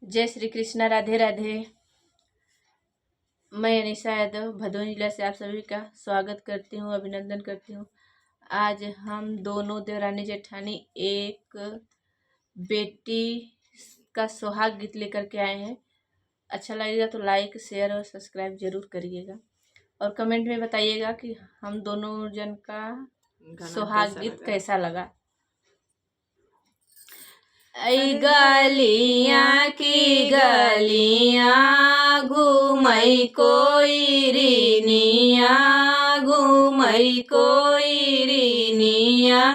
जय श्री कृष्णा, राधे राधे। मैं अनिशा यादव भदोही जिला से आप सभी का स्वागत करती हूँ, अभिनंदन करती हूँ। आज हम दोनों देवरानी जेठानी एक बेटी का सुहाग गीत लेकर के आए हैं। अच्छा लगेगा तो लाइक, शेयर और सब्सक्राइब जरूर करिएगा और कमेंट में बताइएगा कि हम दोनों जन का सुहाग गीत कैसा लगा। ऐ गलियाँ की गलियाँ घूमई कोई रीनिया, घूमई कोई रीनिया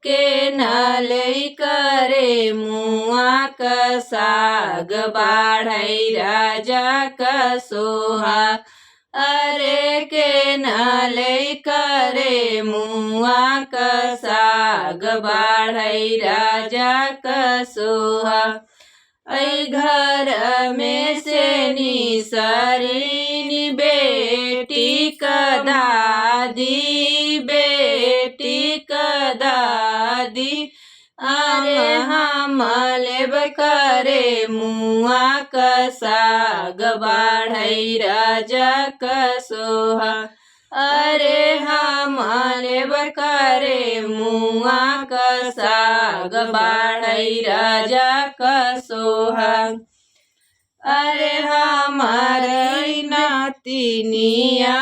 के नलई करे मुआ का साग बाढ़ई राजा का सोहा। अरे के नलई करे मुआ का साग बाढ़ई राजा का सोहा। ऐ घर में से निसरीनी बेटी का दादी, बेटी का दादी। अरे हम लेब करे मुआ का साग बाढ़ई राजा का सोहा। अरे हम लेब करे मुआ का साग बाढ़ई राजा का सोहा। अरे हमारी नातिनिया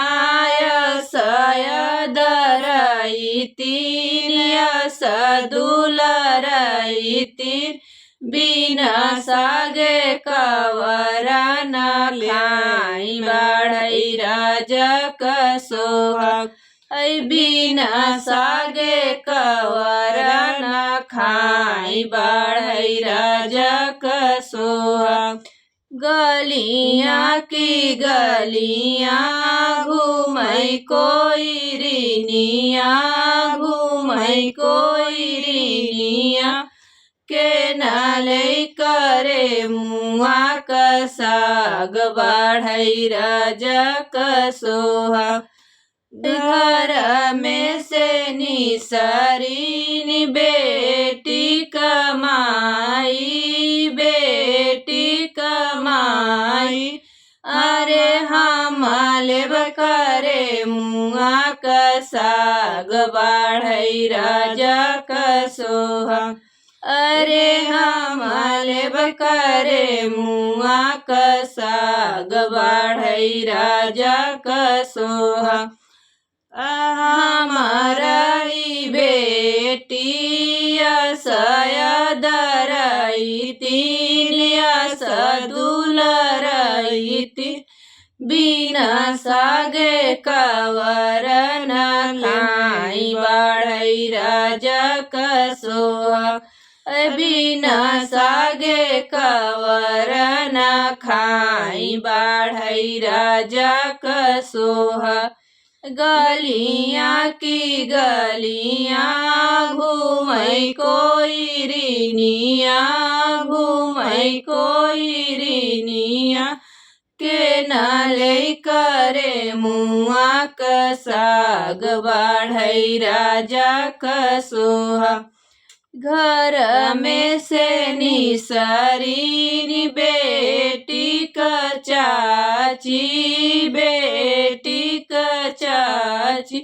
सयदरई तीन सदुलरई तीन बिना सागे कवरा न खाई बाढ़ई राजा का सोहा। ऐ बिना सागे कवरा न खाई बाढ़ई राजा का सोहा। गलियाँ की गलियाँ घूमई कोई रीनिया, घूमई कोई रीनिया के नालई करे मुआ का साग बाढ़ई राजा का सोहा। घर में से निसरीनी बेटी कमाई, बेटी कमाई। अरे हम लेब करे मुआ का साग बाढ़ई राजा का सोहा। अरे हम लेब करे मुआ का साग बाढ़ई राजा का सोहा। हमारा बेटी सयदरई तीन सदुलरई तीन बिना सागे कवर न खाई बाढ़ई राजा का सोहा। बिना सागे कवर न खाई बाढ़ई राजा का सोहा। गलियाँ की गलियाँ घूमई कोई रीनिया, घूमई कोई रीनिया के नालई करे मुआ का साग बाढ़ई राजा का सोहा। घर में से निसरीनी बेटी का चाची, बेटी का चाची।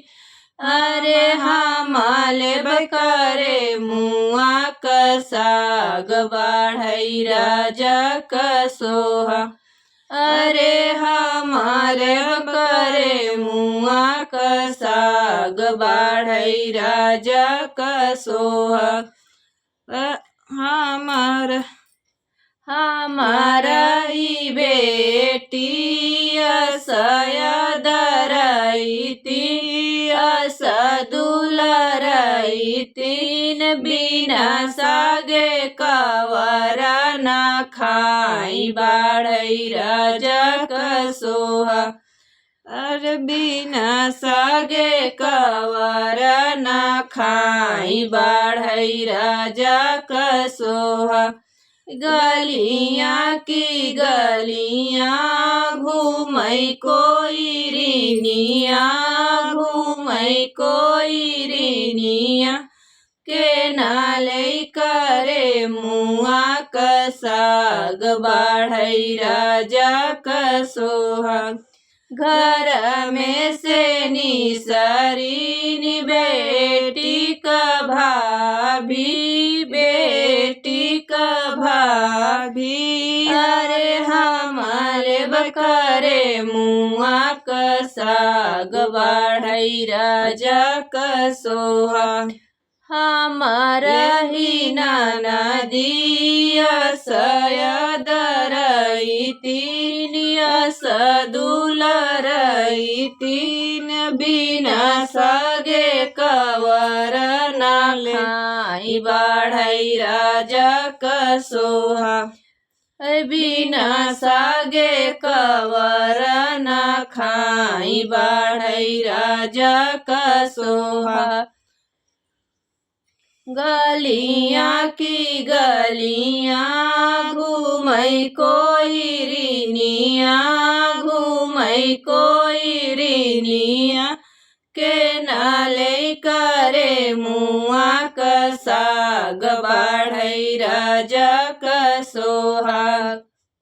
अरे हम लेब करे मुआ का साग बाढ़ई राजा का सोहा। अरे हम लेब करे मुआ का साग बाढ़ई राजा का सोहा। हमारा बेटी सयदरई तीन सदुलरई तीन बिना सागे कवरा न खाई बाढ़ई राजा का सोहा। अरे बिना सागे कवरा न खाई बाढ़ई राजा का सोहा। गलियाँ की गलियाँ घूमई कोई रीनिया, घूमई कोई रीनिया के नाले करे मुआ क साग बाढ़ई राजा क सोहाग। घर में से निसरी बेटी क भाभी बेटी क भाभी अरे हमारे बकरे मुआ क साग बाढ़ई राजा क सोहाग। हमारा ही नदिया सयद रही तीन सदुल रही तीन बिना सगे कवर न खाई बाढ़ई राजा क सोहाग। बिना सागे कवर न खाई बाढ़ई राजा क सोहाग। गलियां की गलियां घूमई कोई रिनिया घूमई कोई रिनिया के नाले करे मुआ क साग बाढ़ई राजा क सोहाग।